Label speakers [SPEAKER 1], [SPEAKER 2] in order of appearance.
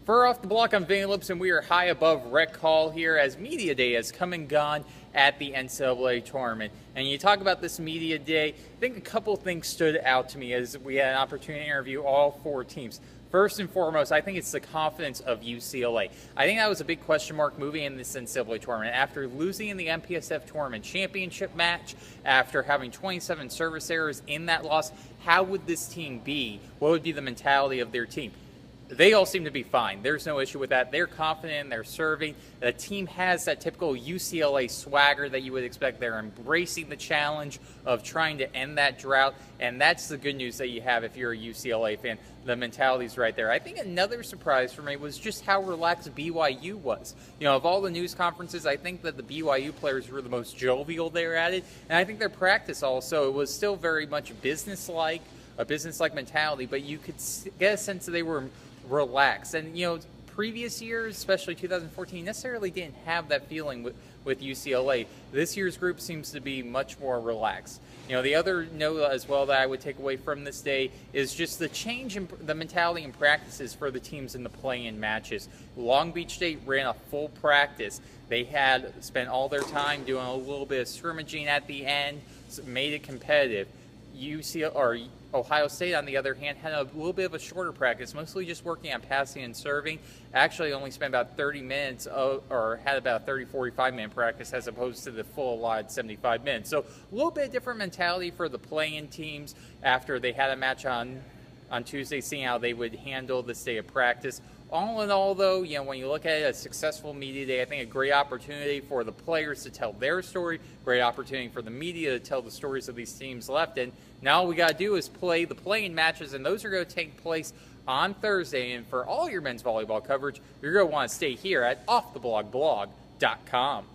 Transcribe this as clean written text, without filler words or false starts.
[SPEAKER 1] For Off the Block, I'm Van Lips, and we are high above Rec Hall here as Media Day has come and gone at the NCAA Tournament. And you talk about this Media Day, I think a couple things stood out to me as we had an opportunity to interview all four teams. First and foremost, I think it's the confidence of UCLA. I think that was a big question mark moving in this NCAA tournament. After losing in the MPSF tournament championship match, after having 27 service errors in that loss, how would this team be? What would be the mentality of their team? They all seem to be fine. There's no issue with that. They're confident. They're serving. The team has that typical UCLA swagger that you would expect. They're embracing the challenge of trying to end that drought, and that's the good news that you have if you're a UCLA fan. The mentality's right there. I think another surprise for me was just how relaxed BYU was. You know, of all the news conferences, I think that the BYU players were the most jovial there at it, and I think their practice also was still very much business-like, a business-like mentality, but you could get a sense that they were relaxed. And, you know, previous years, especially 2014, necessarily didn't have that feeling with UCLA. This year's group seems to be much more relaxed. You know, the other note as well that I would take away from this day is just the change in the mentality and practices for the teams in the play-in matches. Long Beach State ran a full practice. They had spent all their time doing a little bit of scrimmaging at the end, so made it competitive. Ohio State, on the other hand, had a little bit of a shorter practice, mostly just working on passing and serving. Actually only spent about 30 minutes or had about a 30, 45-minute practice as opposed to the full allotted 75 minutes. So a little bit different mentality for the play-in teams after they had a match on Tuesday, seeing how they would handle this day of practice. All in all, though, you know, when you look at it, a successful media day, I think a great opportunity for the players to tell their story, great opportunity for the media to tell the stories of these teams left. And now all we got to do is play the play-in matches, and those are going to take place on Thursday. And for all your men's volleyball coverage, you're going to want to stay here at offtheblogblog.com.